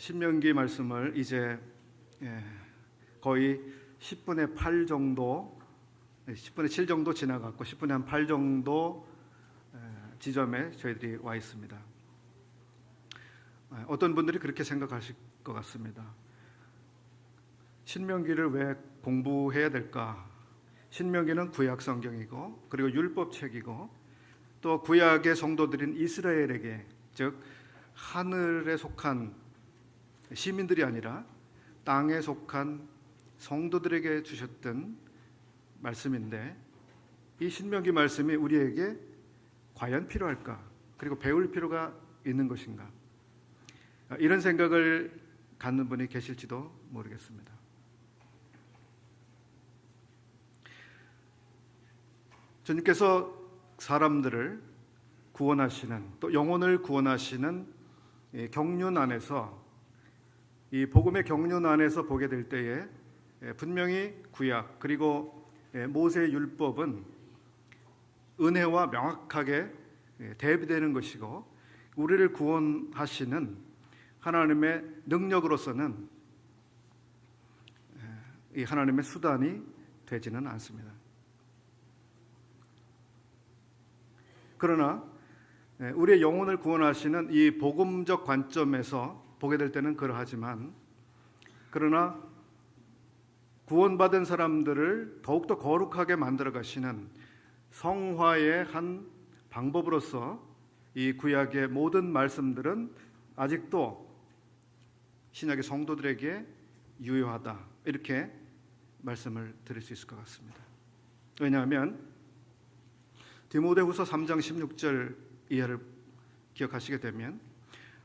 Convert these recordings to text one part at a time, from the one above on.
신명기 말씀을 이제 거의 10분의 8 정도, 10분의 7 정도 지나갔고 10분의 한 8 정도 지점에 저희들이 와 있습니다. 어떤 분들이 그렇게 생각하실 것 같습니다. 신명기를 왜 공부해야 될까? 신명기는 구약 성경이고 그리고 율법책이고 또 구약의 성도들인 이스라엘에게, 즉 하늘에 속한 시민들이 아니라 땅에 속한 성도들에게 주셨던 말씀인데, 이 신명기 말씀이 우리에게 과연 필요할까? 그리고 배울 필요가 있는 것인가? 이런 생각을 갖는 분이 계실지도 모르겠습니다. 주님께서 사람들을 구원하시는, 또 영혼을 구원하시는 경륜 안에서, 이 복음의 경륜 안에서 보게 될 때에 분명히 구약 그리고 모세의 율법은 은혜와 명확하게 대비되는 것이고, 우리를 구원하시는 하나님의 능력으로서는 이 하나님의 수단이 되지는 않습니다. 그러나 우리의 영혼을 구원하시는 이 복음적 관점에서 보게 될 때는 그러하지만, 그러나 구원받은 사람들을 더욱더 거룩하게 만들어 가시는 성화의 한 방법으로서 이 구약의 모든 말씀들은 아직도 신약의 성도들에게 유효하다, 이렇게 말씀을 드릴 수 있을 것 같습니다. 왜냐하면 디모데후서 3장 16절 이하를 기억하시게 되면,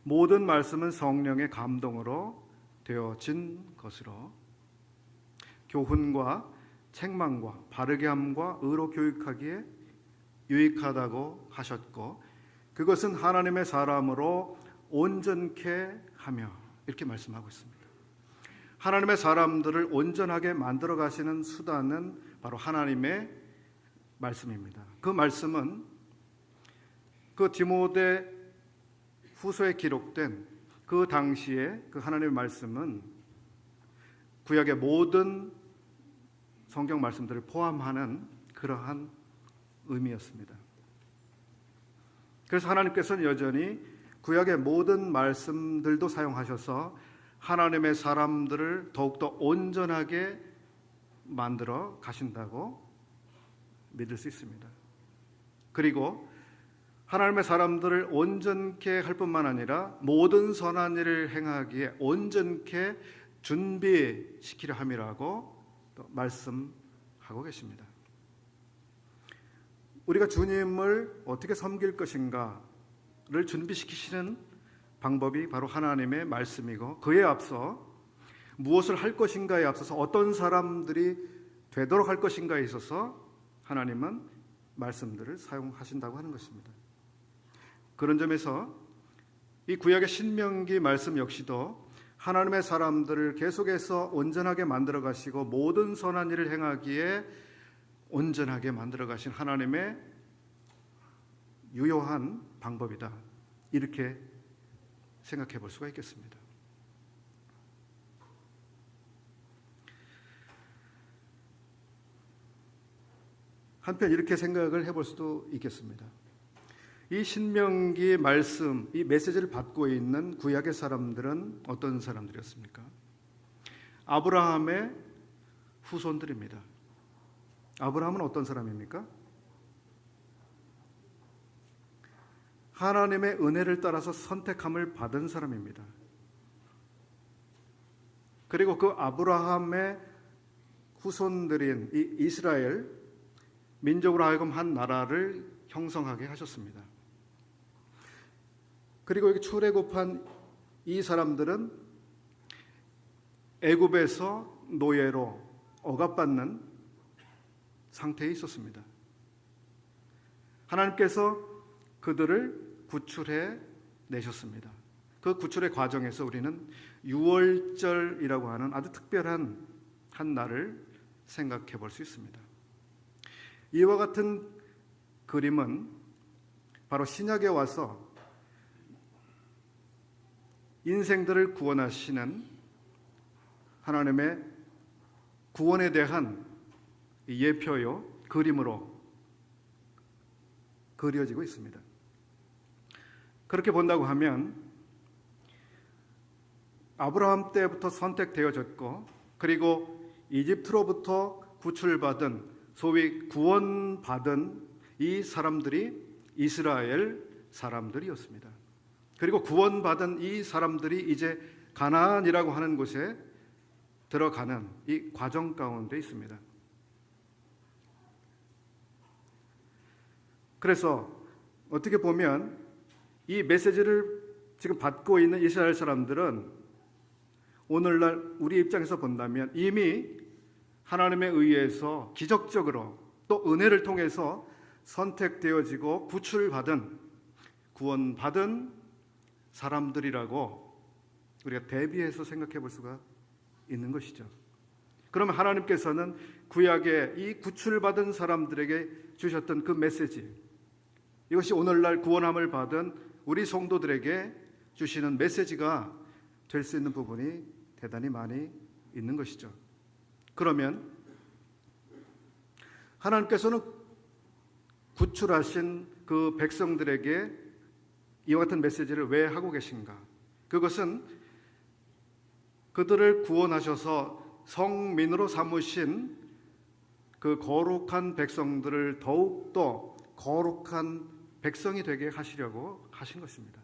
모든 말씀은 성령의 감동으로 되어진 것으로 교훈과 책망과 바르게 함과 의로 교육하기에 유익하다고 하셨고, 그것은 하나님의 사람으로 온전케 하며, 이렇게 말씀하고 있습니다. 하나님의 사람들을 온전하게 만들어 가시는 수단은 바로 하나님의 말씀입니다. 그 말씀은 그 디모데 후서에 기록된 그 당시에 그 하나님의 말씀은 구약의 모든 성경 말씀들을 포함하는 그러한 의미였습니다. 그래서 하나님께서는 여전히 구약의 모든 말씀들도 사용하셔서 하나님의 사람들을 더욱더 온전하게 만들어 가신다고 믿을 수 있습니다. 그리고 하나님의 사람들을 온전케 할 뿐만 아니라 모든 선한 일을 행하기에 온전케 준비시키려 함이라고 또 말씀하고 계십니다. 우리가 주님을 어떻게 섬길 것인가를 준비시키시는 방법이 바로 하나님의 말씀이고, 그에 앞서 무엇을 할 것인가에 앞서서 어떤 사람들이 되도록 할 것인가에 있어서 하나님은 말씀들을 사용하신다고 하는 것입니다. 그런 점에서 이 구약의 신명기 말씀 역시도 하나님의 사람들을 계속해서 온전하게 만들어 가시고 모든 선한 일을 행하기에 온전하게 만들어 가신 하나님의 유효한 방법이다, 이렇게 생각해 볼 수가 있겠습니다. 한편 이렇게 생각을 해볼 수도 있겠습니다. 이 신명기 말씀, 이 메시지를 받고 있는 구약의 사람들은 어떤 사람들이었습니까? 아브라함의 후손들입니다. 아브라함은 어떤 사람입니까? 하나님의 은혜를 따라서 선택함을 받은 사람입니다. 그리고 그 아브라함의 후손들인 이 이스라엘 민족으로 하여금 한 나라를 형성하게 하셨습니다. 그리고 여기 출애굽한 이 사람들은 애굽에서 노예로 억압받는 상태에 있었습니다. 하나님께서 그들을 구출해 내셨습니다. 그 구출의 과정에서 우리는 유월절이라고 하는 아주 특별한 한 날을 생각해 볼 수 있습니다. 이와 같은 그림은 바로 신약에 와서 인생들을 구원하시는 하나님의 구원에 대한 예표요, 그림으로 그려지고 있습니다. 그렇게 본다고 하면 아브라함 때부터 선택되어졌고, 그리고 이집트로부터 구출받은, 소위 구원받은 이 사람들이 이스라엘 사람들이었습니다. 그리고 구원받은 이 사람들이 이제 가나안이라고 하는 곳에 들어가는 이 과정 가운데 있습니다. 그래서 어떻게 보면 이 메시지를 지금 받고 있는 이스라엘 사람들은 오늘날 우리 입장에서 본다면 이미 하나님에 의해서 기적적으로 또 은혜를 통해서 선택되어지고 구출받은, 구원받은 사람들이라고 우리가 대비해서 생각해 볼 수가 있는 것이죠. 그러면 하나님께서는 구약에 이 구출받은 사람들에게 주셨던 그 메시지, 이것이 오늘날 구원함을 받은 우리 성도들에게 주시는 메시지가 될 수 있는 부분이 대단히 많이 있는 것이죠. 그러면 하나님께서는 구출하신 그 백성들에게 이와 같은 메시지를 왜 하고 계신가? 그것은 그들을 구원하셔서 성민으로 삼으신 그 거룩한 백성들을 더욱더 거룩한 백성이 되게 하시려고 하신 것입니다.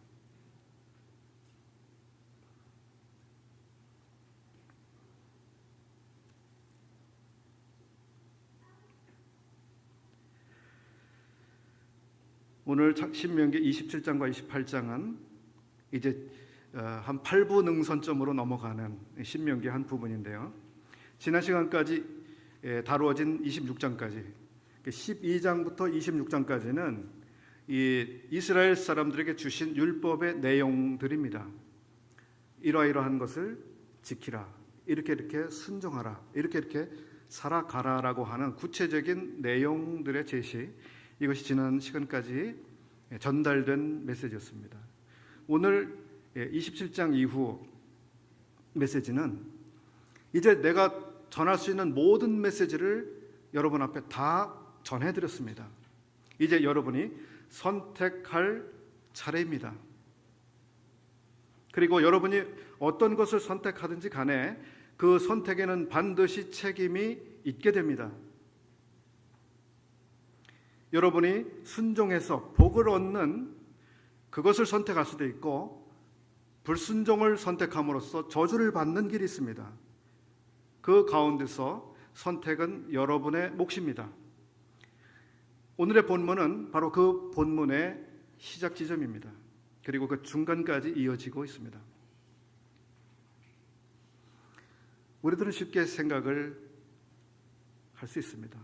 오늘 신명기 27장과 28장은 이제 한 8부 능선점으로 넘어가는 신명기 한 부분인데요. 지난 시간까지 다루어진 26장까지, 12장부터 26장까지는 이 이스라엘 사람들에게 주신 율법의 내용들입니다. 이러이러한 것을 지키라, 이렇게 순종하라, 이렇게 살아가라라고 하는 구체적인 내용들의 제시, 이것이 지난 시간까지 전달된 메시지였습니다. 오늘 27장 이후 메시지는 이제 내가 전할 수 있는 모든 메시지를 여러분 앞에 다 전해드렸습니다. 이제 여러분이 선택할 차례입니다. 그리고 여러분이 어떤 것을 선택하든지 간에 그 선택에는 반드시 책임이 있게 됩니다. 여러분이 순종해서 복을 얻는 그것을 선택할 수도 있고, 불순종을 선택함으로써 저주를 받는 길이 있습니다. 그 가운데서 선택은 여러분의 몫입니다. 오늘의 본문은 바로 그 본문의 시작 지점입니다. 그리고 그 중간까지 이어지고 있습니다. 우리들은 쉽게 생각을 할 수 있습니다.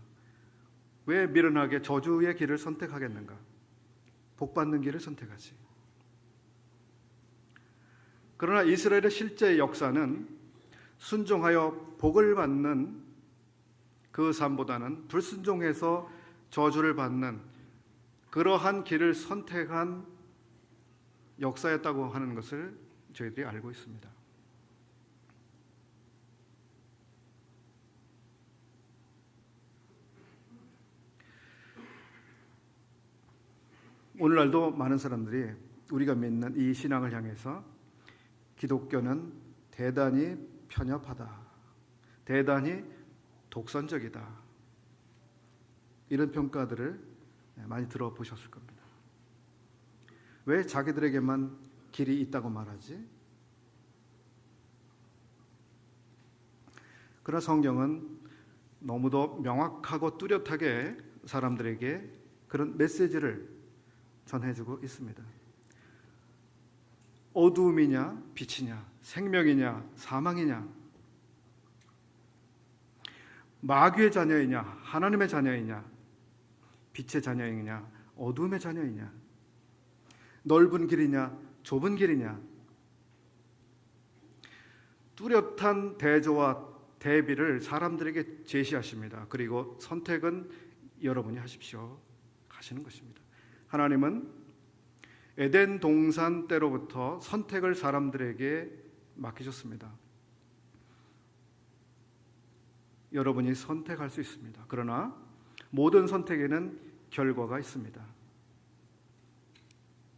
왜 미련하게 저주의 길을 선택하겠는가? 복받는 길을 선택하지. 그러나 이스라엘의 실제 역사는 순종하여 복을 받는 그 삶보다는 불순종해서 저주를 받는 그러한 길을 선택한 역사였다고 하는 것을 저희들이 알고 있습니다. 오늘날도 많은 사람들이 우리가 믿는 이 신앙을 향해서 기독교는 대단히 편협하다, 대단히 독선적이다, 이런 평가들을 많이 들어보셨을 겁니다. 왜 자기들에게만 길이 있다고 말하지? 그러나 성경은 너무도 명확하고 뚜렷하게 사람들에게 그런 메시지를 전해주고 있습니다. 어두움이냐 빛이냐, 생명이냐 사망이냐, 마귀의 자녀이냐 하나님의 자녀이냐, 빛의 자녀이냐 어두움의 자녀이냐, 넓은 길이냐 좁은 길이냐, 뚜렷한 대조와 대비를 사람들에게 제시하십니다. 그리고 선택은 여러분이 하십시오 하시는 것입니다. 하나님은 에덴 동산 때로부터 선택을 사람들에게 맡기셨습니다. 여러분이 선택할 수 있습니다. 그러나 모든 선택에는 결과가 있습니다.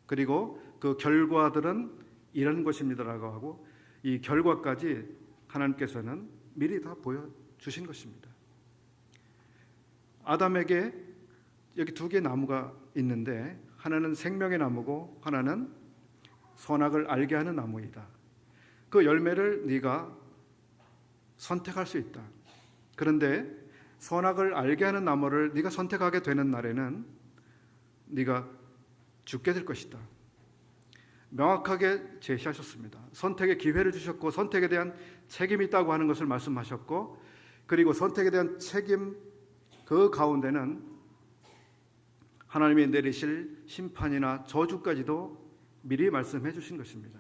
그리고 그 결과들은 이런 것입니다라고 하고 이 결과까지 하나님께서는 미리 다 보여주신 것입니다. 아담에게 여기 두 개의 나무가 있는데 하나는 생명의 나무고 하나는 선악을 알게 하는 나무이다. 그 열매를 네가 선택할 수 있다. 그런데 선악을 알게 하는 나무를 네가 선택하게 되는 날에는 네가 죽게 될 것이다. 명확하게 제시하셨습니다. 선택의 기회를 주셨고 선택에 대한 책임이 있다고 하는 것을 말씀하셨고, 그리고 선택에 대한 책임 그 가운데는 하나님이 내리실 심판이나 저주까지도 미리 말씀해 주신 것입니다.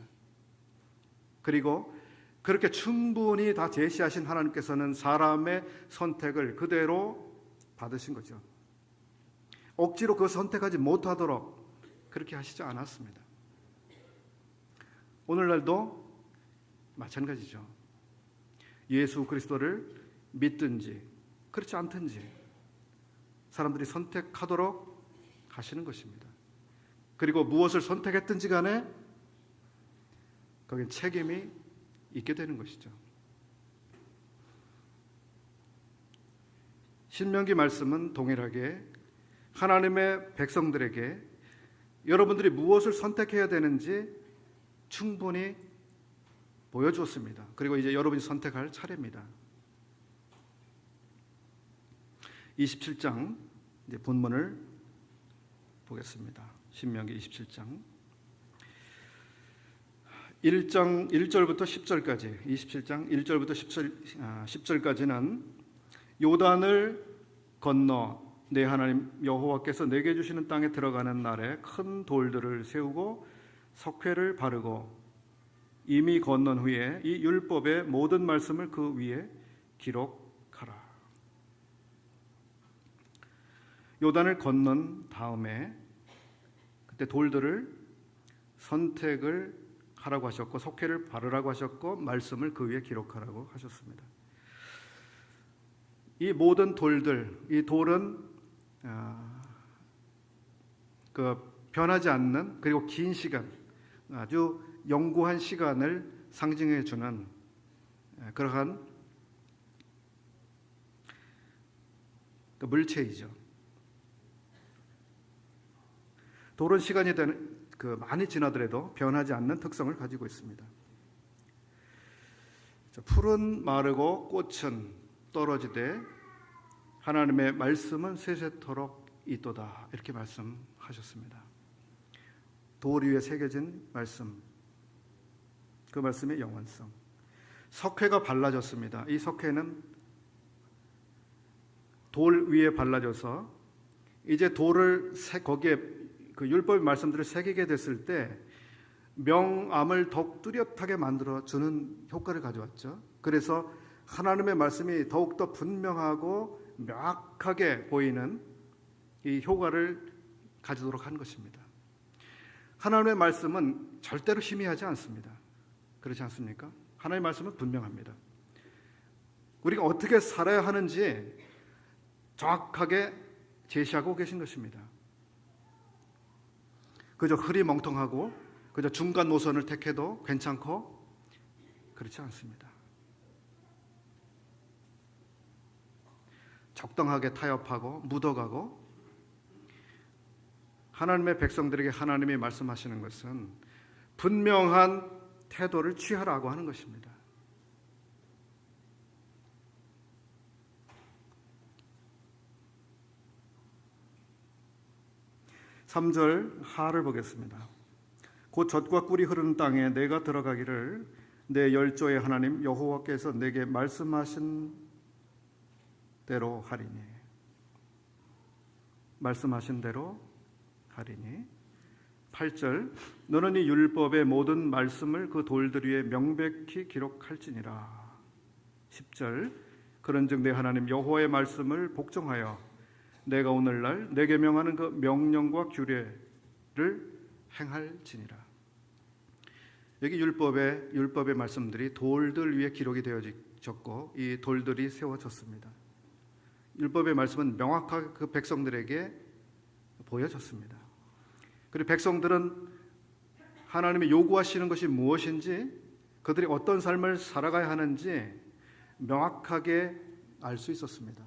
그리고 그렇게 충분히 다 제시하신 하나님께서는 사람의 선택을 그대로 받으신 거죠. 억지로 그 선택하지 못하도록 그렇게 하시지 않았습니다. 오늘날도 마찬가지죠. 예수 그리스도를 믿든지 그렇지 않든지 사람들이 선택하도록 하시는 것입니다. 그리고 무엇을 선택했든지 간에 거기에 책임이 있게 되는 것이죠. 신명기 말씀은 동일하게 하나님의 백성들에게 여러분들이 무엇을 선택해야 되는지 충분히 보여주었습니다. 그리고 이제 여러분이 선택할 차례입니다. 27장 이제 본문을 보겠습니다. 신명기 27장 1절부터 10절까지 27장 1절부터 10절까지는 요단을 건너 내 하나님 여호와께서 내게 주시는 땅에 들어가는 날에 큰 돌들을 세우고 석회를 바르고 이미 건넌 후에 이 율법의 모든 말씀을 그 위에 기록하라. 요단을 건넌 다음에 그때 돌들을 선택을 하라고 하셨고 석회를 바르라고 하셨고 말씀을 그 위에 기록하라고 하셨습니다. 이 모든 돌들, 이 돌은 변하지 않는 그리고 긴 시간, 아주 영구한 시간을 상징해 주는 그러한 물체이죠. 돌은 시간이 많이 지나더라도 변하지 않는 특성을 가지고 있습니다. 풀은 마르고 꽃은 떨어지되 하나님의 말씀은 세세토록 있도다. 이렇게 말씀하셨습니다. 돌 위에 새겨진 말씀, 그 말씀의 영원성. 석회가 발라졌습니다. 이 석회는 돌 위에 발라져서 이제 돌을 거기에 그 율법의 말씀들을 새기게 됐을 때 명암을 더욱 뚜렷하게 만들어주는 효과를 가져왔죠. 그래서 하나님의 말씀이 더욱더 분명하고 명확하게 보이는 이 효과를 가지도록 한 것입니다. 하나님의 말씀은 절대로 희미하지 않습니다. 그렇지 않습니까? 하나님의 말씀은 분명합니다. 우리가 어떻게 살아야 하는지 정확하게 제시하고 계신 것입니다. 그저 흐리멍텅하고 그저 중간 노선을 택해도 괜찮고 그렇지 않습니다. 적당하게 타협하고 묻어가고 하나님의 백성들에게 하나님이 말씀하시는 것은 분명한 태도를 취하라고 하는 것입니다. (3절) 하를 보겠습니다. 곧 젖과 꿀이 흐르는 땅에 내가 들어가기를 내 열조의 하나님 여호와께서 내게 말씀하신 대로 하리니. 말씀하신 대로 하리니. 8절 너는 이 율법의 모든 말씀을 그 돌들 위에 명백히 기록할지니라. 10절 그런즉 내 하나님 여호와의 말씀을 복종하여 내가 오늘날 내게 명하는 그 명령과 규례를 행할지니라. 여기 율법의 말씀들이 돌들 위에 기록이 되어졌고 이 돌들이 세워졌습니다. 율법의 말씀은 명확하게 그 백성들에게 보여졌습니다. 그리고 백성들은 하나님이 요구하시는 것이 무엇인지, 그들이 어떤 삶을 살아가야 하는지 명확하게 알 수 있었습니다.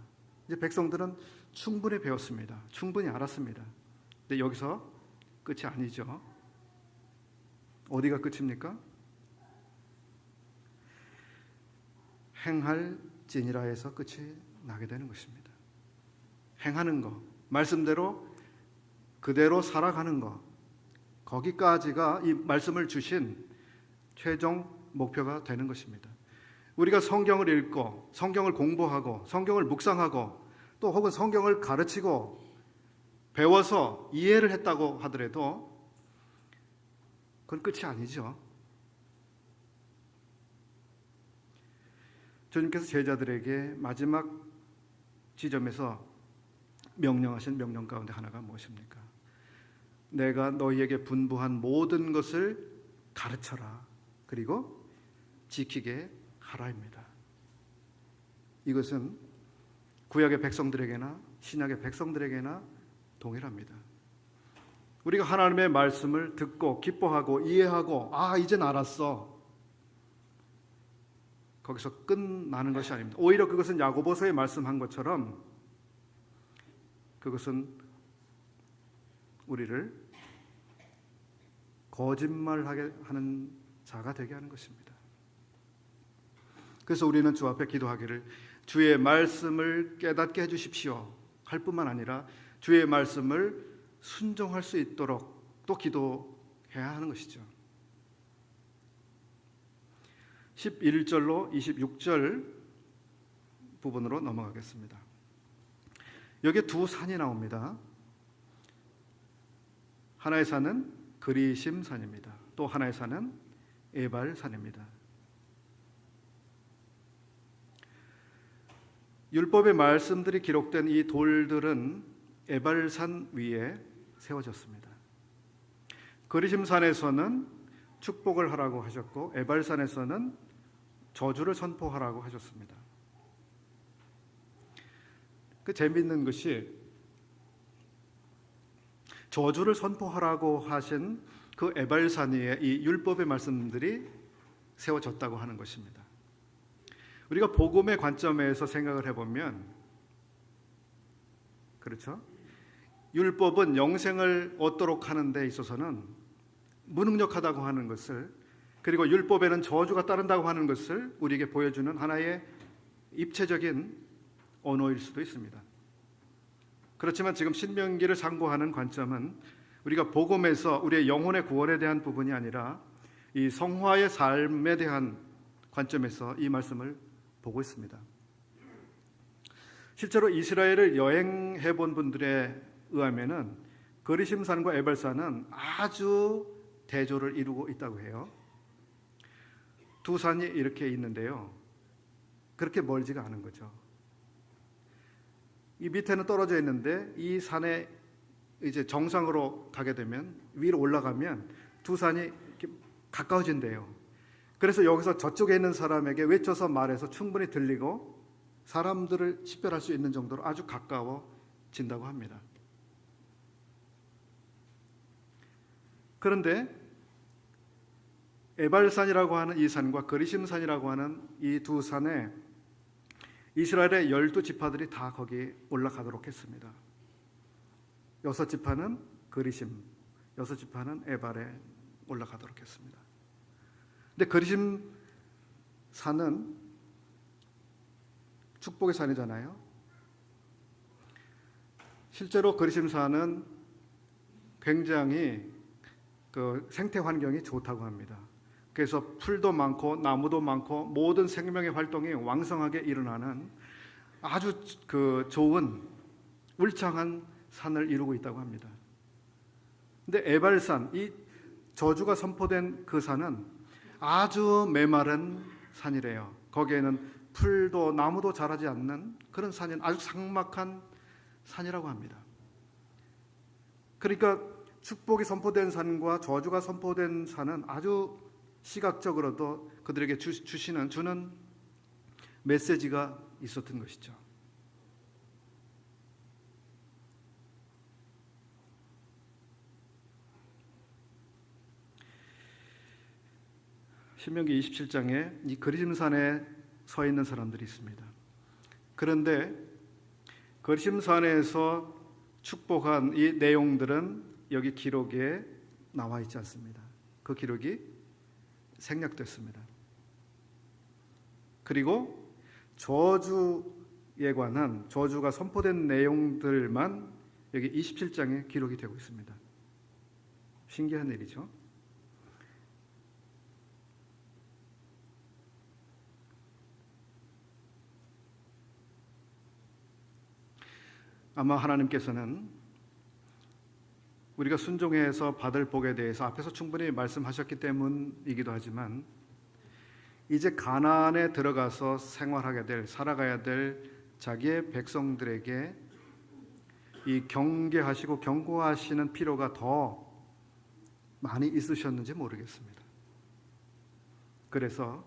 이제 백성들은 충분히 배웠습니다. 충분히 알았습니다. 근데 여기서 끝이 아니죠. 어디가 끝입니까? 행할지니라에서 끝이 나게 되는 것입니다. 행하는 것, 말씀대로 그대로 살아가는 것, 거기까지가 이 말씀을 주신 최종 목표가 되는 것입니다. 우리가 성경을 읽고 성경을 공부하고 성경을 묵상하고 또 혹은 성경을 가르치고 배워서 이해를 했다고 하더라도 그건 끝이 아니죠. 주님께서 제자들에게 마지막 지점에서 명령하신 명령 가운데 하나가 무엇입니까? 내가 너희에게 분부한 모든 것을 가르쳐라. 그리고 지키게 하라입니다. 이것은 구약의 백성들에게나 신약의 백성들에게나 동일합니다. 우리가 하나님의 말씀을 듣고 기뻐하고 이해하고 이젠 알았어, 거기서 끝나는 것이 아닙니다. 오히려 그것은 야고보서에 말씀한 것처럼 그것은 우리를 거짓말하게 하는 자가 되게 하는 것입니다. 그래서 우리는 주 앞에 기도하기를 주의 말씀을 깨닫게 해주십시오 할 뿐만 아니라 주의 말씀을 순종할 수 있도록 또 기도해야 하는 것이죠. 11절로 26절 부분으로 넘어가겠습니다. 여기에 두 산이 나옵니다. 하나의 산은 그리심 산입니다. 또 하나의 산은 에발 산입니다. 율법의 말씀들이 기록된 이 돌들은 에발산 위에 세워졌습니다. 그리심 산에서는 축복을 하라고 하셨고 에발산에서는 저주를 선포하라고 하셨습니다. 그 재미있는 것이 저주를 선포하라고 하신 그 에발산 위에 이 율법의 말씀들이 세워졌다고 하는 것입니다. 우리가 복음의 관점에서 생각을 해보면 그렇죠? 율법은 영생을 얻도록 하는 데 있어서는 무능력하다고 하는 것을, 그리고 율법에는 저주가 따른다고 하는 것을 우리에게 보여주는 하나의 입체적인 언어일 수도 있습니다. 그렇지만 지금 신명기를 상고하는 관점은 우리가 복음에서 우리의 영혼의 구원에 대한 부분이 아니라 이 성화의 삶에 대한 관점에서 이 말씀을 보고 있습니다. 실제로 이스라엘을 여행해 본 분들에 의하면은 그리심산과 에발산은 아주 대조를 이루고 있다고 해요. 두 산이 이렇게 있는데요, 그렇게 멀지가 않은 거죠. 이 밑에는 떨어져 있는데 이 산에 이제 정상으로 가게 되면, 위로 올라가면 두 산이 이렇게 가까워진대요. 그래서 여기서 저쪽에 있는 사람에게 외쳐서 말해서 충분히 들리고 사람들을 식별할 수 있는 정도로 아주 가까워진다고 합니다. 그런데 에발산이라고 하는 이 산과 그리심산이라고 하는 이 두 산에 이스라엘의 12지파들이 다 거기 올라가도록 했습니다. 6지파는 그리심, 6지파는 에발에 올라가도록 했습니다. 근데 그리심 산은 축복의 산이잖아요. 실제로 그리심 산은 굉장히 그 생태 환경이 좋다고 합니다. 그래서 풀도 많고 나무도 많고 모든 생명의 활동이 왕성하게 일어나는 아주 그 좋은 울창한 산을 이루고 있다고 합니다. 근데 에발산, 이 저주가 선포된 그 산은 아주 메마른 산이래요. 거기에는 풀도 나무도 자라지 않는 그런 산인 아주 삭막한 산이라고 합니다. 그러니까 축복이 선포된 산과 저주가 선포된 산은 아주 시각적으로도 그들에게 주는 메시지가 있었던 것이죠. 신명기 27장에 이 거리심산에 서 있는 사람들이 있습니다. 그런데 거리심산에서 축복한 이 내용들은 여기 기록에 나와 있지 않습니다. 그 기록이 생략됐습니다. 그리고 저주에 관한 저주가 선포된 내용들만 여기 27장에 기록이 되고 있습니다. 신기한 일이죠. 아마 하나님께서는 우리가 순종해서 받을 복에 대해서 앞에서 충분히 말씀하셨기 때문이기도 하지만 이제 가나안에 들어가서 생활하게 될, 살아가야 될 자기의 백성들에게 이 경계하시고 경고하시는 필요가 더 많이 있으셨는지 모르겠습니다. 그래서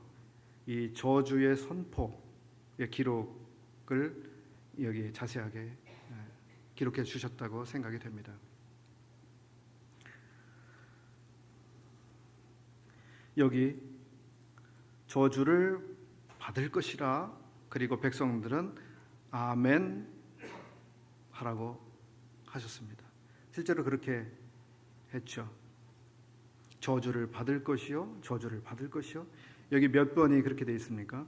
이 저주의 선포의 기록을 여기 자세하게 기록해 주셨다고 생각이 됩니다. 여기 저주를 받을 것이라 그리고 백성들은 아멘 하라고 하셨습니다. 실제로 그렇게 했죠. 저주를 받을 것이요, 저주를 받을 것이요. 여기 몇 번이 그렇게 되어 있습니까?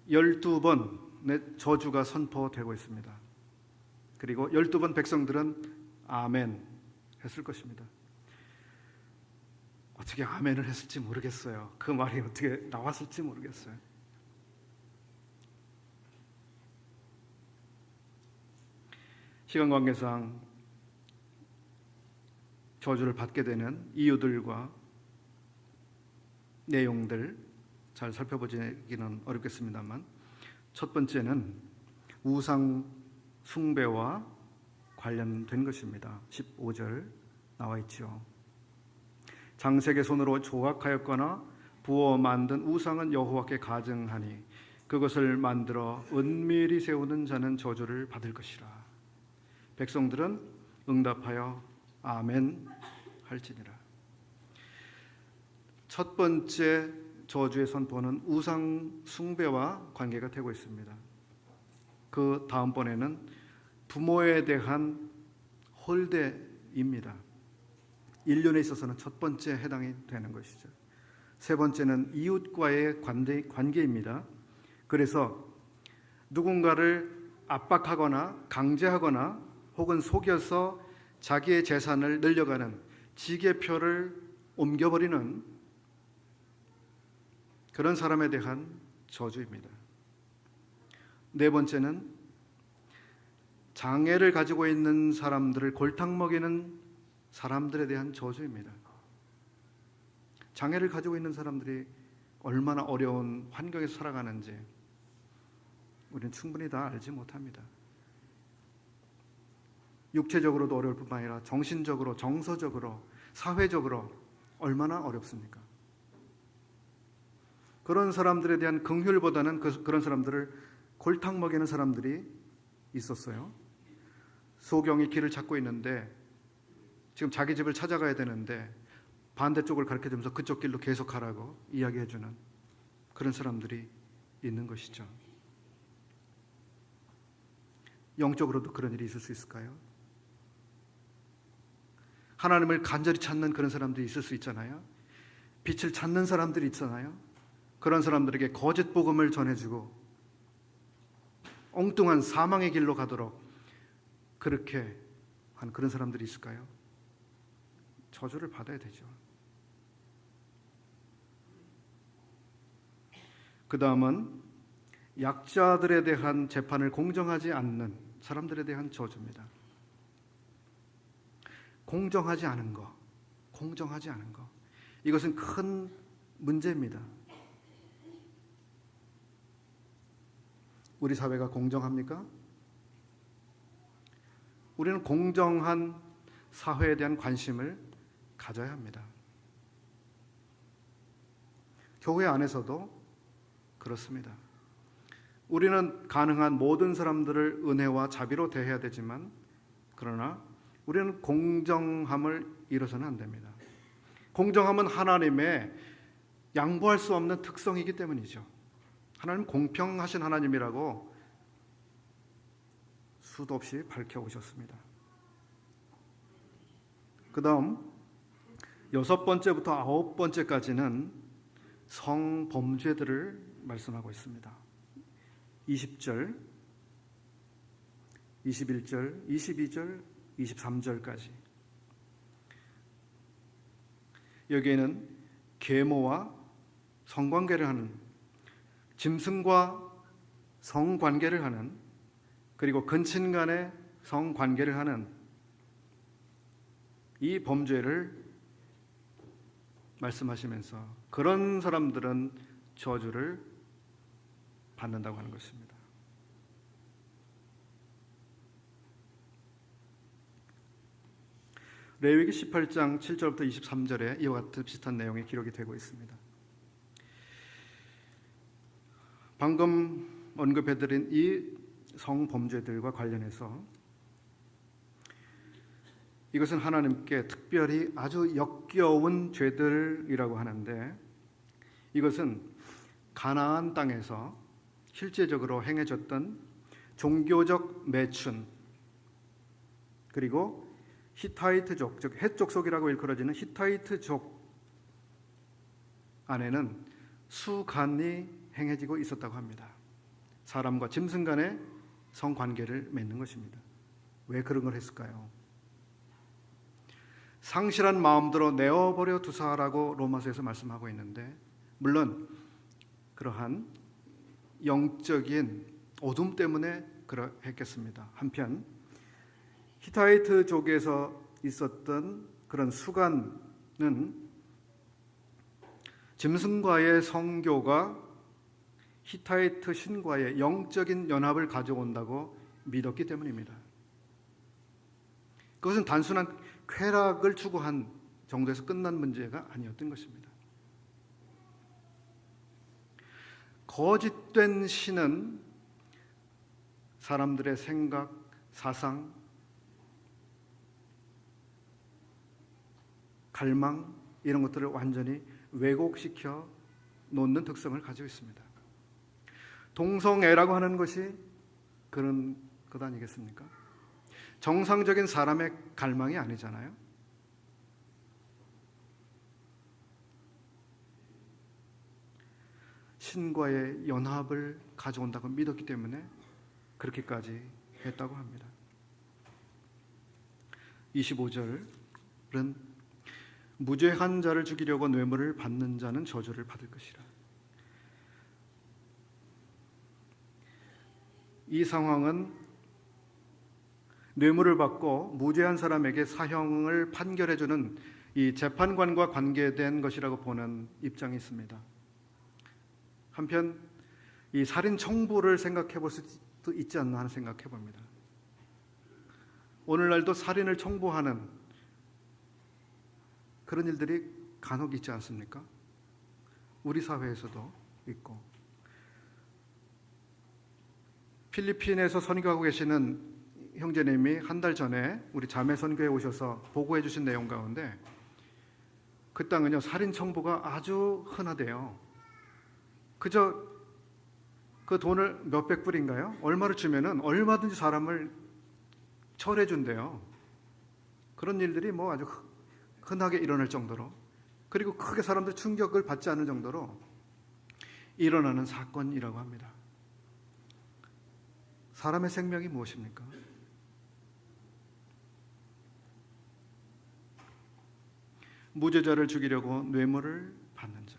12번의 저주가 선포되고 있습니다. 그리고 12번 백성들은 아멘 했을 것입니다. 어떻게 아멘을 했을지 모르겠어요. 그 말이 어떻게 나왔을지 모르겠어요. 시간 관계상 저주를 받게 되는 이유들과 내용들 잘 살펴보기는 어렵겠습니다만, 첫 번째는 우상 숭배와 관련된 것입니다. 15절 나와 있죠. 장색의 손으로 조각하였거나 부어 만든 우상은 여호와께 가증하니 그것을 만들어 은밀히 세우는 자는 저주를 받을 것이라. 백성들은 응답하여 아멘 할지니라. 첫 번째 저주의 선포는 우상 숭배와 관계가 되고 있습니다. 그 다음번에는 부모에 대한 홀대입니다. 인륜에 있어서는 첫 번째 해당이 되는 것이죠. 세 번째는 이웃과의 관계입니다. 그래서 누군가를 압박하거나 강제하거나 혹은 속여서 자기의 재산을 늘려가는 지게표를 옮겨버리는 그런 사람에 대한 저주입니다. 네 번째는 장애를 가지고 있는 사람들을 골탕 먹이는 사람들에 대한 저주입니다. 장애를 가지고 있는 사람들이 얼마나 어려운 환경에서 살아가는지 우리는 충분히 다 알지 못합니다. 육체적으로도 어려울 뿐만 아니라 정신적으로, 정서적으로, 사회적으로 얼마나 어렵습니까? 그런 사람들에 대한 긍휼보다는 그런 사람들을 골탕 먹이는 사람들이 있었어요. 소경이 길을 찾고 있는데 지금 자기 집을 찾아가야 되는데 반대쪽을 가르쳐주면서 그쪽 길로 계속 가라고 이야기해주는 그런 사람들이 있는 것이죠. 영적으로도 그런 일이 있을 수 있을까요? 하나님을 간절히 찾는 그런 사람들이 있을 수 있잖아요. 빛을 찾는 사람들이 있잖아요. 그런 사람들에게 거짓 복음을 전해주고 엉뚱한 사망의 길로 가도록 그렇게 한 그런 사람들이 있을까요? 저주를 받아야 되죠. 그 다음은 약자들에 대한 재판을 공정하지 않는 사람들에 대한 저주입니다. 공정하지 않은 거, 공정하지 않은 거. 이것은 큰 문제입니다. 우리 사회가 공정합니까? 우리는 공정한 사회에 대한 관심을 가져야 합니다. 교회 안에서도 그렇습니다. 우리는 가능한 모든 사람들을 은혜와 자비로 대해야 되지만, 그러나 우리는 공정함을 잃어서는 안 됩니다. 공정함은 하나님의 양보할 수 없는 특성이기 때문이죠. 하나님 공평하신 하나님이라고 수도 없이 밝혀오셨습니다. 그 다음 6번째부터 9번째까지는 성범죄들을 말씀하고 있습니다. 20절, 21절, 22절, 23절까지. 여기에는 계모와 성관계를 하는, 짐승과 성관계를 하는, 그리고 근친 간의 성관계를 하는 이 범죄를 말씀하시면서 그런 사람들은 저주를 받는다고 하는 것입니다. 레위기 18장 7절부터 23절에 이와 같은 비슷한 내용이 기록이 되고 있습니다. 방금 언급해드린 이 성범죄들과 관련해서 이것은 하나님께 특별히 아주 역겨운 죄들이라고 하는데, 이것은 가나안 땅에서 실제적으로 행해졌던 종교적 매춘, 그리고 히타이트족, 즉 헷족속이라고 일컬어지는 히타이트족 안에는 수간이 행해지고 있었다고 합니다. 사람과 짐승 간의 성관계를 맺는 것입니다. 왜 그런 걸 했을까요? 상실한 마음대로 내어버려 두사라고 로마서에서 말씀하고 있는데, 물론 그러한 영적인 어둠 때문에 그러했겠습니다. 한편 히타이트족에서 있었던 그런 수간은 짐승과의 성교가 히타이트 신과의 영적인 연합을 가져온다고 믿었기 때문입니다. 그것은 단순한 쾌락을 추구한 정도에서 끝난 문제가 아니었던 것입니다. 거짓된 신은 사람들의 생각, 사상, 갈망 이런 것들을 완전히 왜곡시켜 놓는 특성을 가지고 있습니다. 동성애라고 하는 것이 그런 것 아니겠습니까? 정상적인 사람의 갈망이 아니잖아요. 신과의 연합을 가져온다고 믿었기 때문에 그렇게까지 했다고 합니다. 25절은 무죄한 자를 죽이려고 뇌물을 받는 자는 저주를 받을 것이라. 이 상황은 뇌물을 받고 무죄한 사람에게 사형을 판결해주는 이 재판관과 관계된 것이라고 보는 입장이 있습니다. 한편 이 살인 청부를 생각해 볼 수도 있지 않나 하는 생각해 봅니다. 오늘날도 살인을 청부하는 그런 일들이 간혹 있지 않습니까? 우리 사회에서도 있고, 필리핀에서 선교하고 계시는 형제님이 한 달 전에 우리 자매 선교에 오셔서 보고해 주신 내용 가운데 그 땅은요 살인 청부가 아주 흔하대요. 그저 그 돈을 몇백 불인가요? 얼마를 주면은 얼마든지 사람을 철해 준대요. 그런 일들이 뭐 아주 흔하게 일어날 정도로, 그리고 크게 사람들 충격을 받지 않을 정도로 일어나는 사건이라고 합니다. 사람의 생명이 무엇입니까? 무죄자를 죽이려고 뇌물을 받는 자.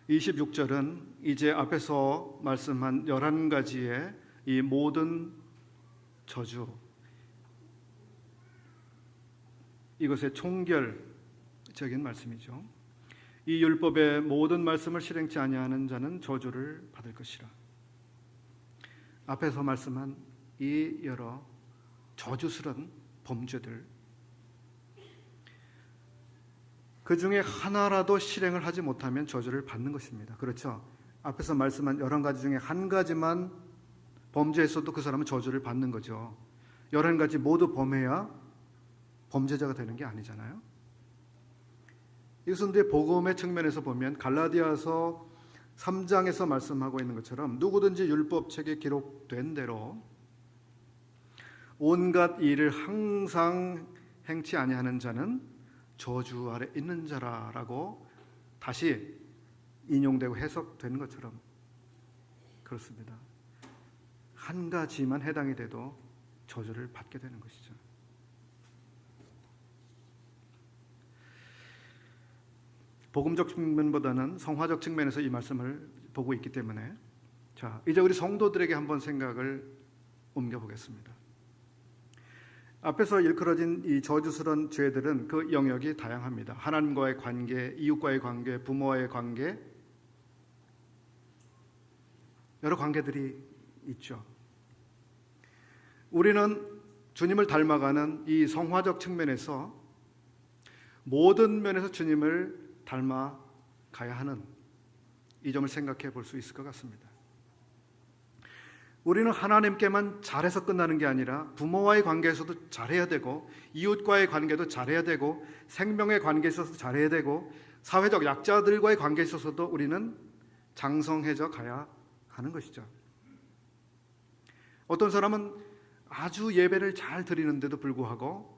26절은 이제 앞에서 말씀한 11가지의 이 모든 저주, 이것의 총결적인 말씀이죠. 이 율법의 모든 말씀을 실행치 아니하는 자는 저주를 받을 것이라. 앞에서 말씀한 이 여러 저주스러운 범죄들, 그 중에 하나라도 실행을 하지 못하면 저주를 받는 것입니다. 그렇죠? 앞에서 말씀한 11가지 중에 한 가지만 범죄했어도 그 사람은 저주를 받는 거죠. 11가지 모두 범해야 범죄자가 되는 게 아니잖아요. 이것은 이제 복음의 측면에서 보면 갈라디아서 3장에서 말씀하고 있는 것처럼 누구든지 율법책에 기록된 대로 온갖 일을 항상 행치 아니하는 자는 저주 아래 있는 자라라고 다시 인용되고 해석된 것처럼 그렇습니다. 한 가지만 해당이 돼도 저주를 받게 되는 것이죠. 복음적 측면보다는 성화적 측면에서 이 말씀을 보고 있기 때문에 자, 이제 우리 성도들에게 한번 생각을 옮겨보겠습니다. 앞에서 일컬어진 이 저주스러운 죄들은 그 영역이 다양합니다. 하나님과의 관계, 이웃과의 관계, 부모와의 관계, 여러 관계들이 있죠. 우리는 주님을 닮아가는 이 성화적 측면에서 모든 면에서 주님을 닮아가야 하는 이 점을 생각해 볼 수 있을 것 같습니다. 우리는 하나님께만 잘해서 끝나는 게 아니라 부모와의 관계에서도 잘해야 되고 이웃과의 관계도 잘해야 되고 생명의 관계에 있어서 잘해야 되고 사회적 약자들과의 관계에 있어서도 우리는 장성해져 가야 하는 것이죠. 어떤 사람은 아주 예배를 잘 드리는데도 불구하고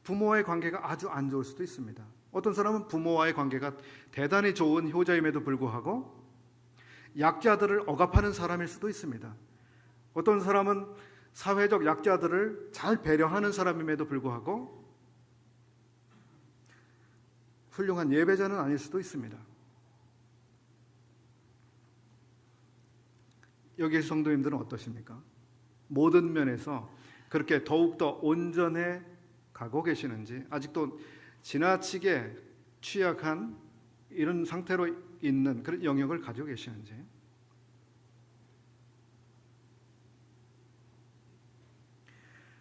부모와의 관계가 아주 안 좋을 수도 있습니다. 어떤 사람은 부모와의 관계가 대단히 좋은 효자임에도 불구하고 약자들을 억압하는 사람일 수도 있습니다. 어떤 사람은 사회적 약자들을 잘 배려하는 사람임에도 불구하고 훌륭한 예배자는 아닐 수도 있습니다. 여기에 성도님들은 어떠십니까? 모든 면에서 그렇게 더욱더 온전해 가고 계시는지, 아직도 지나치게 취약한 이런 상태로 있는 그런 영역을 가지고 계시는지,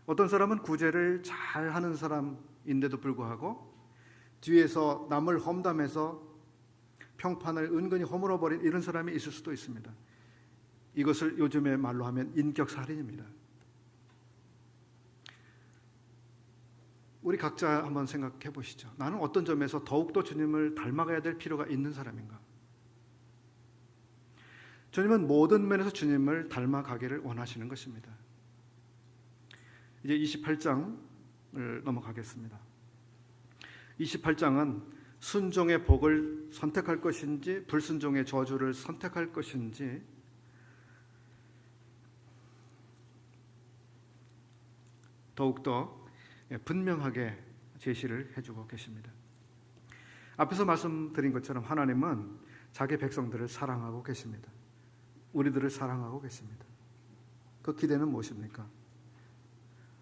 어떤 사람은 구제를 잘하는 사람인데도 불구하고 뒤에서 남을 험담해서 평판을 은근히 허물어버린 이런 사람이 있을 수도 있습니다. 이것을 요즘의 말로 하면 인격살인입니다. 우리 각자 한번 생각해 보시죠. 나는 어떤 점에서 더욱더 주님을 닮아가야 될 필요가 있는 사람인가? 주님은 모든 면에서 주님을 닮아가기를 원하시는 것입니다. 이제 28장을 넘어가겠습니다. 28장은 순종의 복을 선택할 것인지 불순종의 저주를 선택할 것인지 더욱더 분명하게 제시를 해주고 계십니다. 앞에서 말씀드린 것처럼 하나님은 자기 백성들을 사랑하고 계십니다. 우리들을 사랑하고 계십니다. 그 기대는 무엇입니까?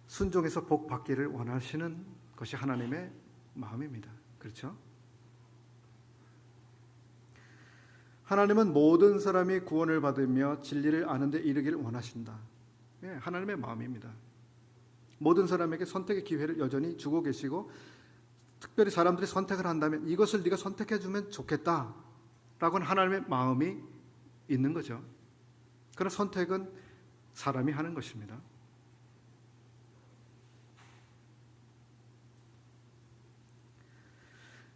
순종해서 복 받기를 원하시는 것이 하나님의 마음입니다. 그렇죠? 하나님은 모든 사람이 구원을 받으며 진리를 아는 데 이르기를 원하신다. 하나님의 마음입니다. 모든 사람에게 선택의 기회를 여전히 주고 계시고 특별히 사람들이 선택을 한다면 이것을 네가 선택해 주면 좋겠다라고는 하나님의 마음이 있는 거죠. 그런 선택은 사람이 하는 것입니다.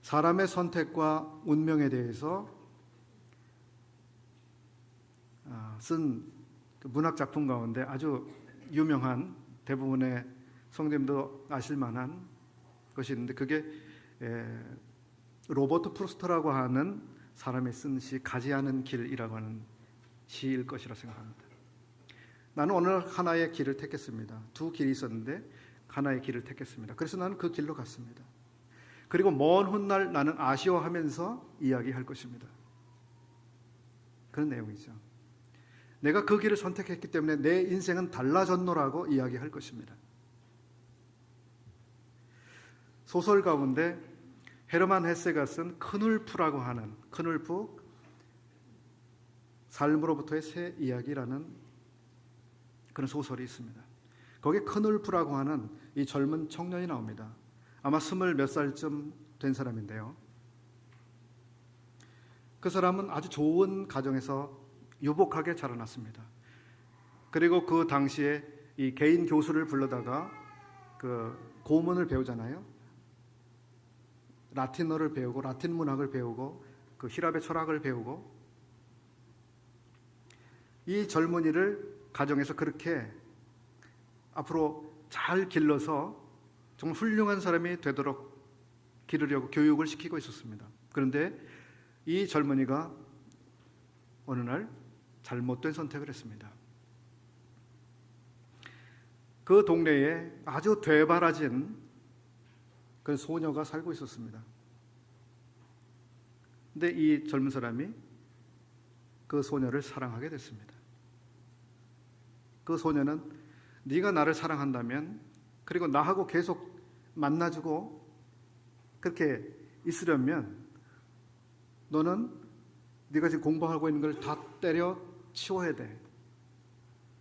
사람의 선택과 운명에 대해서 쓴 문학 작품 가운데 아주 유명한 대부분의 성도님도 아실 만한 것이 있는데 그게 로버트 프루스트라고 하는 사람이 쓴 시 가지 않은 길이라고 하는 시일 것이라 생각합니다. 나는 어느 하나의 길을 택했습니다. 두 길이 있었는데 하나의 길을 택했습니다. 그래서 나는 그 길로 갔습니다. 그리고 먼 훗날 나는 아쉬워하면서 이야기할 것입니다. 그런 내용이죠. 내가 그 길을 선택했기 때문에 내 인생은 달라졌노라고 이야기할 것입니다. 소설 가운데 헤르만 헤세가 쓴 크눌프라고 하는 크눌프 삶으로부터의 새 이야기라는 그런 소설이 있습니다. 거기에 큰울프라고 하는 이 젊은 청년이 나옵니다. 아마 20몇 살쯤 된 사람인데요. 그 사람은 아주 좋은 가정에서 유복하게 자라났습니다. 그리고 그 당시에 이 개인 교수를 불러다가 그 고문을 배우잖아요. 라틴어를 배우고 라틴 문학을 배우고 그 히랍의 철학을 배우고, 이 젊은이를 가정에서 그렇게 앞으로 잘 길러서 정말 훌륭한 사람이 되도록 기르려고 교육을 시키고 있었습니다. 그런데 이 젊은이가 어느 날 잘못된 선택을 했습니다. 그 동네에 아주 되바라진 그 소녀가 살고 있었습니다. 근데 이 젊은 사람이 그 소녀를 사랑하게 됐습니다. 그 소녀는 네가 나를 사랑한다면, 그리고 나하고 계속 만나주고 그렇게 있으려면 너는 네가 지금 공부하고 있는 걸 다 때려 치워야 돼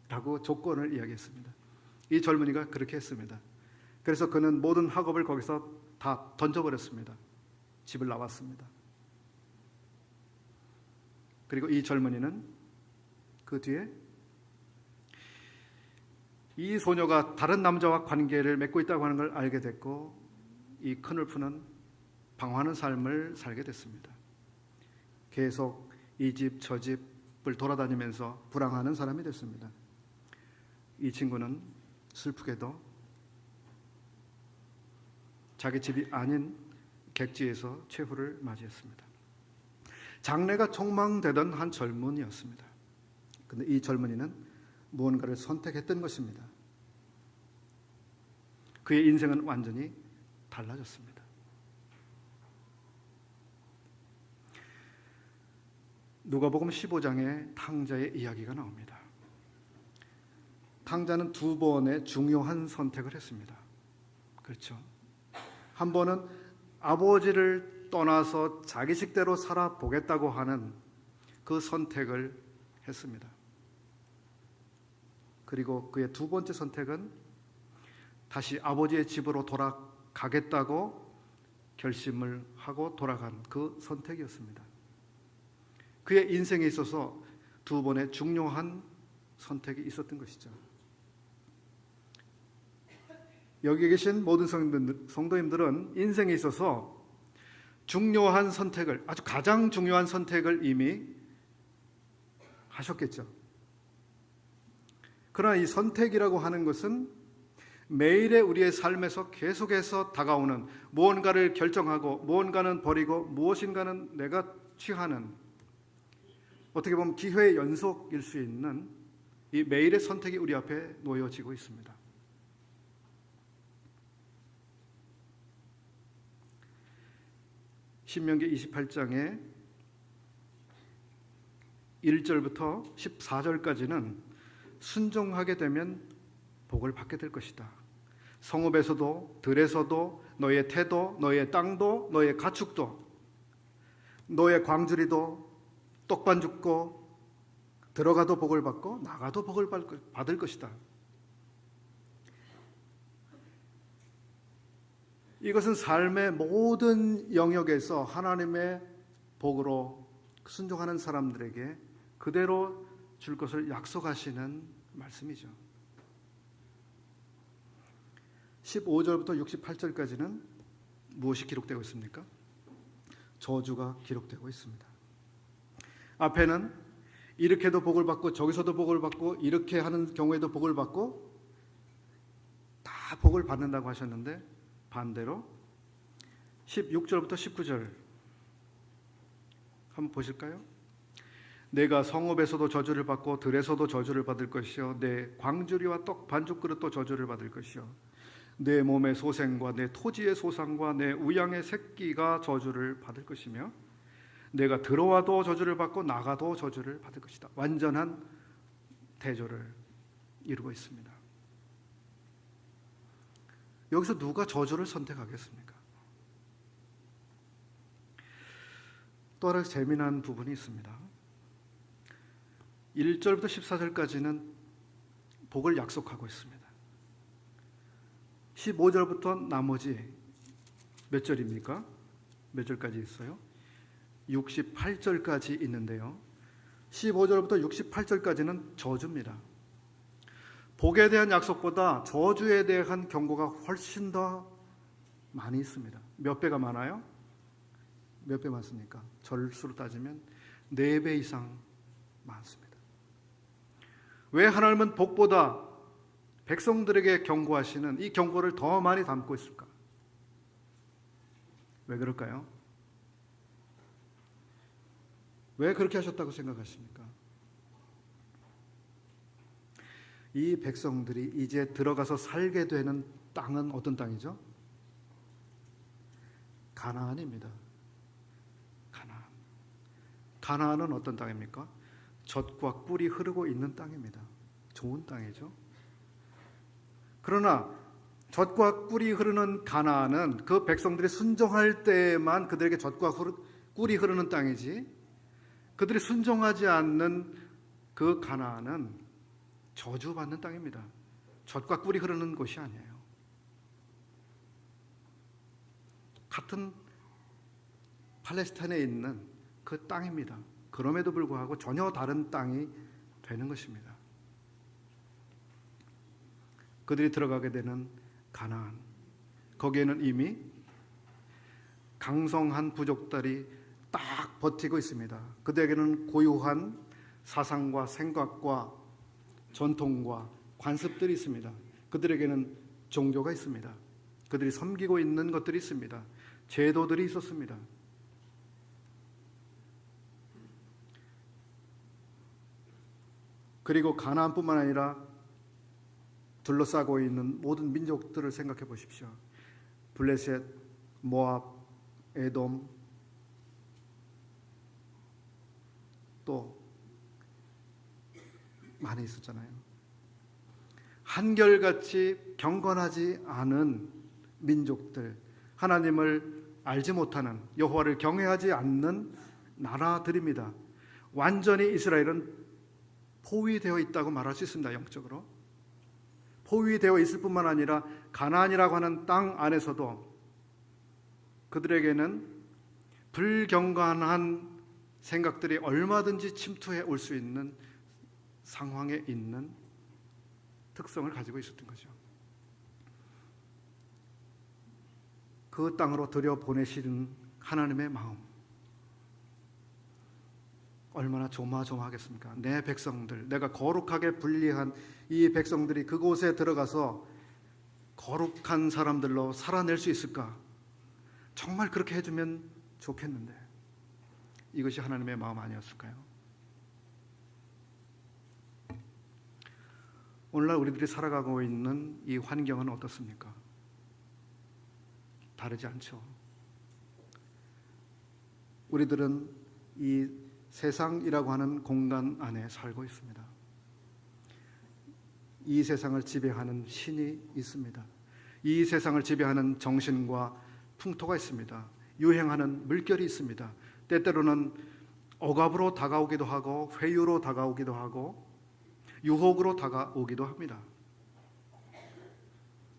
라고 조건을 이야기했습니다. 이 젊은이가 그렇게 했습니다. 그래서 그는 모든 학업을 거기서 다 던져버렸습니다. 집을 나왔습니다. 그리고 이 젊은이는 그 뒤에 이 소녀가 다른 남자와 관계를 맺고 있다고 하는 걸 알게 됐고, 이 큰울프는 방황하는 삶을 살게 됐습니다. 계속 이 집 저 집을 돌아다니면서 불황하는 사람이 됐습니다. 이 친구는 슬프게도 자기 집이 아닌 객지에서 최후를 맞이했습니다. 장래가 촉망되던 한 젊은이였습니다. 그런데 이 젊은이는 무언가를 선택했던 것입니다. 그의 인생은 완전히 달라졌습니다. 누가복음 15장에 탕자의 이야기가 나옵니다. 탕자는 두 번의 중요한 선택을 했습니다. 그렇죠. 한 번은 아버지를 떠나서 자기 식대로 살아보겠다고 하는 그 선택을 했습니다. 그리고 그의 두 번째 선택은 다시 아버지의 집으로 돌아가겠다고 결심을 하고 돌아간 그 선택이었습니다. 그의 인생에 있어서 두 번의 중요한 선택이 있었던 것이죠. 여기 계신 모든 성도님들은 인생에 있어서 중요한 선택을, 아주 가장 중요한 선택을 이미 하셨겠죠. 그러나 이 선택이라고 하는 것은 매일의 우리의 삶에서 계속해서 다가오는, 무언가를 결정하고 무언가는 버리고 무엇인가는 내가 취하는, 어떻게 보면 기회의 연속일 수 있는 이 매일의 선택이 우리 앞에 놓여지고 있습니다. 신명기 28장의 1절부터 14절까지는 순종하게 되면 복을 받게 될 것이다. 성읍에서도 들에서도 너의 태도, 너의 땅도, 너의 가축도, 너의 광주리도 떡반 죽고 들어가도 복을 받고 나가도 복을 받을 것이다. 이것은 삶의 모든 영역에서 하나님의 복으로 순종하는 사람들에게 그대로 줄 것을 약속하시는 말씀이죠. 15절부터 68절까지는 무엇이 기록되고 있습니까? 저주가 기록되고 있습니다. 앞에는 이렇게도 복을 받고 저기서도 복을 받고 이렇게 하는 경우에도 복을 받고 다 복을 받는다고 하셨는데, 반대로 16절부터 19절 한번 보실까요? 내가 성읍에서도 저주를 받고 들에서도 저주를 받을 것이요 내 광주리와 떡 반죽 그릇도 저주를 받을 것이요 내 몸의 소생과 내 토지의 소상과 내 우양의 새끼가 저주를 받을 것이며 내가 들어와도 저주를 받고 나가도 저주를 받을 것이다. 완전한 대조를 이루고 있습니다. 여기서 누가 저주를 선택하겠습니까? 또 하나 재미난 부분이 있습니다. 1절부터 14절까지는 복을 약속하고 있습니다. 15절부터 나머지 몇 절입니까? 몇 절까지 있어요? 68절까지 있는데요. 15절부터 68절까지는 저주입니다. 복에 대한 약속보다 저주에 대한 경고가 훨씬 더 많이 있습니다. 몇 배가 많아요? 몇 배 많습니까? 절수로 따지면 4배 이상 많습니다. 왜 하나님은 복보다 백성들에게 경고하시는 이 경고를 더 많이 담고 있을까? 왜 그럴까요? 왜 그렇게 하셨다고 생각하십니까? 이 백성들이 이제 들어가서 살게 되는 땅은 어떤 땅이죠? 가나안입니다. 가나안. 가나안은 어떤 땅입니까? 젖과 꿀이 흐르고 있는 땅입니다. 좋은 땅이죠. 그러나 젖과 꿀이 흐르는 가나안은 그 백성들이 순종할 때에만 그들에게 젖과 꿀이 흐르는 땅이지, 그들이 순종하지 않는 그 가나안은 저주받는 땅입니다. 젖과 꿀이 흐르는 곳이 아니에요. 같은 팔레스타인에 있는 그 땅입니다. 그럼에도 불구하고 전혀 다른 땅이 되는 것입니다. 그들이 들어가게 되는 가나안, 거기에는 이미 강성한 부족들이 딱 버티고 있습니다. 그들에게는 고유한 사상과 생각과 전통과 관습들이 있습니다. 그들에게는 종교가 있습니다. 그들이 섬기고 있는 것들이 있습니다. 제도들이 있었습니다. 그리고 가나안뿐만 아니라 둘러싸고 있는 모든 민족들을 생각해 보십시오. 블레셋, 모압, 에돔, 또 많이 있었잖아요. 한결같이 경건하지 않은 민족들, 하나님을 알지 못하는, 여호와를 경외하지 않는 나라들입니다. 완전히 이스라엘은 포위되어 있다고 말할 수 있습니다. 영적으로 포위되어 있을 뿐만 아니라 가나안이라고 하는 땅 안에서도 그들에게는 불경건한 생각들이 얼마든지 침투해 올 수 있는 상황에 있는 특성을 가지고 있었던 거죠. 그 땅으로 들여보내시는 하나님의 마음, 얼마나 조마조마하겠습니까? 내 백성들, 내가 거룩하게 분리한 이 백성들이 그곳에 들어가서 거룩한 사람들로 살아낼 수 있을까? 정말 그렇게 해주면 좋겠는데, 이것이 하나님의 마음 아니었을까요? 오늘날 우리들이 살아가고 있는 이 환경은 어떻습니까? 다르지 않죠. 우리들은 이 세상이라고 하는 공간 안에 살고 있습니다. 이 세상을 지배하는 신이 있습니다. 이 세상을 지배하는 정신과 풍토가 있습니다. 유행하는 물결이 있습니다. 때때로는 억압으로 다가오기도 하고 회유로 다가오기도 하고 유혹으로 다가오기도 합니다.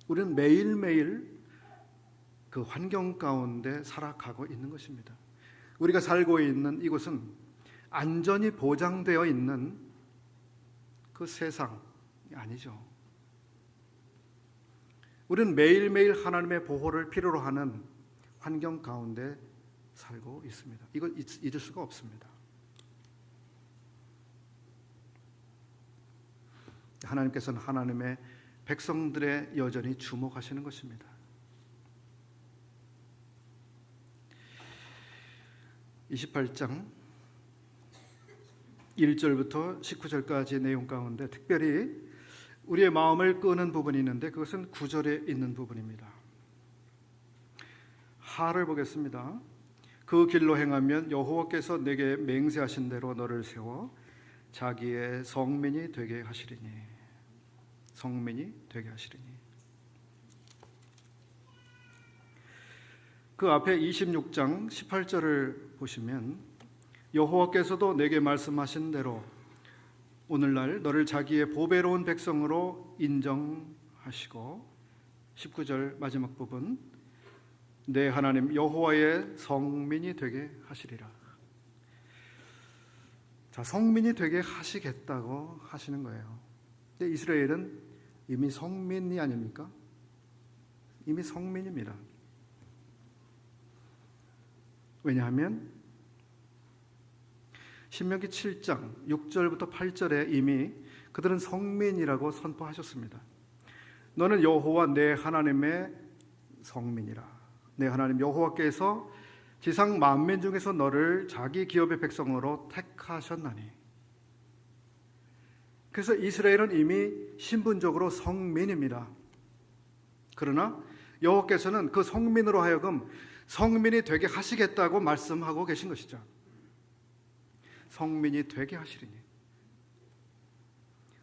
우리는 매일매일 그 환경 가운데 살아가고 있는 것입니다. 우리가 살고 있는 이곳은 안전이 보장되어 있는 그 세상이 아니죠. 우리는 매일매일 하나님의 보호를 필요로 하는 환경 가운데 살고 있습니다. 이걸 잊을 수가 없습니다. 하나님께서는 하나님의 백성들의 여전히 주목하시는 것입니다. 28장 1절부터 19절까지의 내용 가운데 특별히 우리의 마음을 끄는 부분이 있는데 그것은 9절에 있는 부분입니다. 하를 보겠습니다. 그 길로 행하면 여호와께서 내게 맹세하신 대로 너를 세워 자기의 성민이 되게 하시리니. 성민이 되게 하시리니. 그 앞에 26장 18절을 보시면 여호와께서도 내게 말씀하신 대로 오늘날 너를 자기의 보배로운 백성으로 인정하시고 19절 마지막 부분 내 하나님 여호와의 성민이 되게 하시리라. 자, 성민이 되게 하시겠다고 하시는 거예요. 근데 이스라엘은 이미 성민이 아닙니까? 이미 성민입니다. 왜냐하면 신명기 7장 6절부터 8절에 이미 그들은 성민이라고 선포하셨습니다. 너는 여호와 내 하나님의 성민이라. 내 하나님 여호와께서 지상 만민 중에서 너를 자기 기업의 백성으로 택하셨나니. 그래서 이스라엘은 이미 신분적으로 성민입니다. 그러나 여호와께서는 그 성민으로 하여금 성민이 되게 하시겠다고 말씀하고 계신 것이죠. 성민이 되게 하시리니.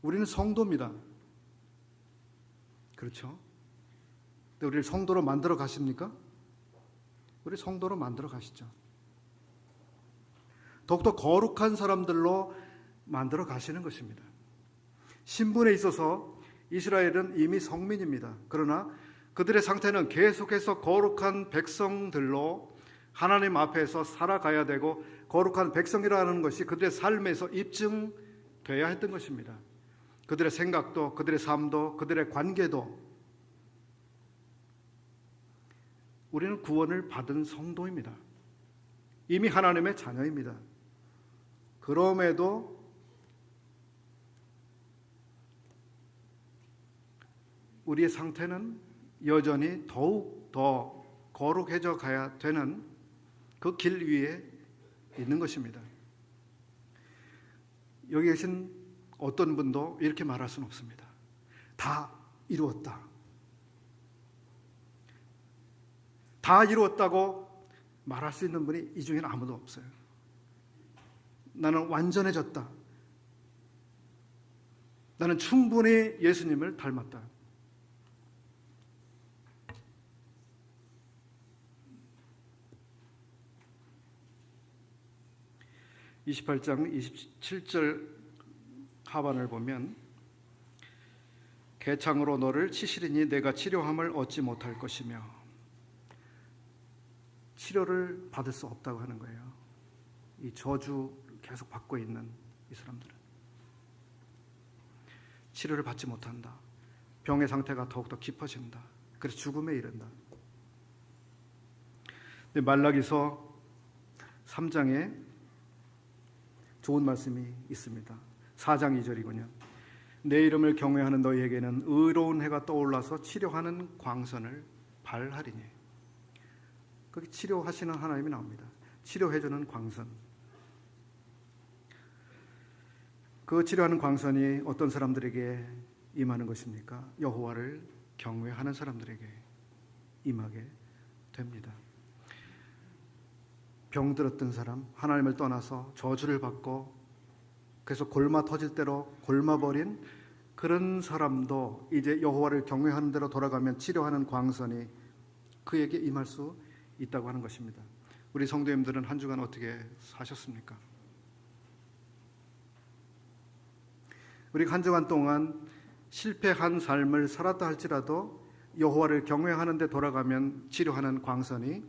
우리는 성도입니다. 그렇죠? 근데 우리를 성도로 만들어 가십니까? 우리 성도로 만들어 가시죠. 더욱더 거룩한 사람들로 만들어 가시는 것입니다. 신분에 있어서 이스라엘은 이미 성민입니다. 그러나 그들의 상태는 계속해서 거룩한 백성들로 하나님 앞에서 살아가야 되고 거룩한 백성이라는 것이 그들의 삶에서 입증돼야 했던 것입니다. 그들의 생각도 그들의 삶도 그들의 관계도. 우리는 구원을 받은 성도입니다. 이미 하나님의 자녀입니다. 그럼에도 우리의 상태는 여전히 더욱 더 거룩해져 가야 되는 그 길 위에 있는 것입니다. 여기 계신 어떤 분도 이렇게 말할 수는 없습니다. 다 이루었다. 다 이루었다고 말할 수 있는 분이 이 중에는 아무도 없어요. 나는 완전해졌다. 나는 충분히 예수님을 닮았다. (28장 27절) 하반을 보면 개창으로 너를 치시리니 내가 치료함을 얻지 못할 것이며. 치료를 받을 수 없다고 하는 거예요. 이 저주를 계속 받고 있는 이 사람들은 치료를 받지 못한다. 병의 상태가 더욱더 깊어진다. 그래서 죽음에 이른다. 근데 말라기서 3장에 좋은 말씀이 있습니다. 4장 2절이군요. 내 이름을 경외하는 너희에게는 의로운 해가 떠올라서 치료하는 광선을 발하리니. 거기 치료하시는 하나님이 나옵니다. 치료해주는 광선. 그 치료하는 광선이 어떤 사람들에게 임하는 것입니까? 여호와를 경외하는 사람들에게 임하게 됩니다. 병들었던 사람, 하나님을 떠나서 저주를 받고 그래서 골마 터질 대로 골마버린 그런 사람도 이제 여호와를 경외하는 대로 돌아가면 치료하는 광선이 그에게 임할 수 있다고 하는 것입니다. 우리 성도님들은 한 주간 어떻게 사셨습니까? 우리가 한 주간 동안 실패한 삶을 살았다 할지라도 여호와를 경외하는 데 돌아가면 치료하는 광선이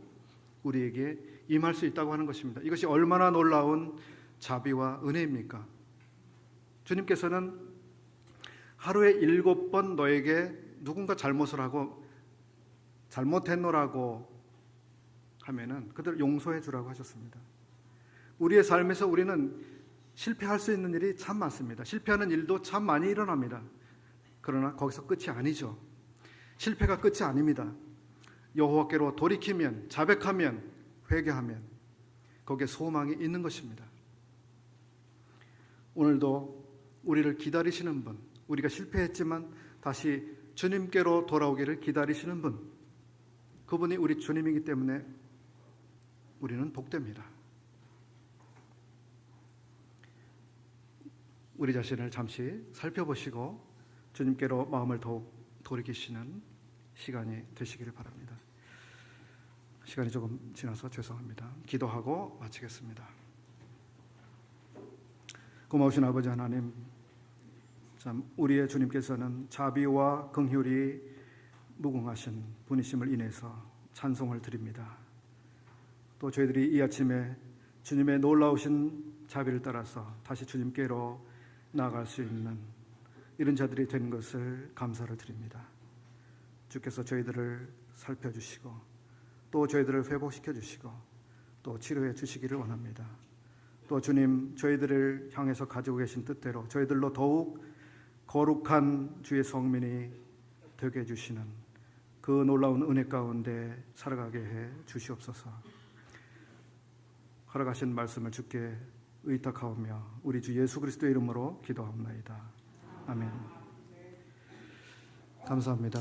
우리에게 임할 수 있다고 하는 것입니다. 이것이 얼마나 놀라운 자비와 은혜입니까? 주님께서는 하루에 7번 너에게 누군가 잘못을 하고 잘못했노라고 하면은 그들 용서해 주라고 하셨습니다. 우리의 삶에서 우리는 실패할 수 있는 일이 참 많습니다. 실패하는 일도 참 많이 일어납니다. 그러나 거기서 끝이 아니죠. 실패가 끝이 아닙니다. 여호와께로 돌이키면, 자백하면, 회개하면 거기에 소망이 있는 것입니다. 오늘도 우리를 기다리시는 분, 우리가 실패했지만 다시 주님께로 돌아오기를 기다리시는 분, 그분이 우리 주님이기 때문에 우리는 복됩니다. 우리 자신을 잠시 살펴보시고 주님께로 마음을 더욱 돌이키시는 시간이 되시기를 바랍니다. 시간이 조금 지나서 죄송합니다. 기도하고 마치겠습니다. 고마우신 아버지 하나님, 참 우리의 주님께서는 자비와 긍휼이 무궁하신 분이심을 인해서 찬송을 드립니다. 또 저희들이 이 아침에 주님의 놀라우신 자비를 따라서 다시 주님께로 나아갈 수 있는 이런 자들이 된 것을 감사를 드립니다. 주께서 저희들을 살펴주시고 또 저희들을 회복시켜 주시고 또 치료해 주시기를 원합니다. 또 주님, 저희들을 향해서 가지고 계신 뜻대로 저희들로 더욱 거룩한 주의 성민이 되게 해주시는 그 놀라운 은혜 가운데 살아가게 해 주시옵소서. 허락하신 말씀을 주께 의탁하오며 우리 주 예수 그리스도의 이름으로 기도하옵나이다. 아멘. 감사합니다.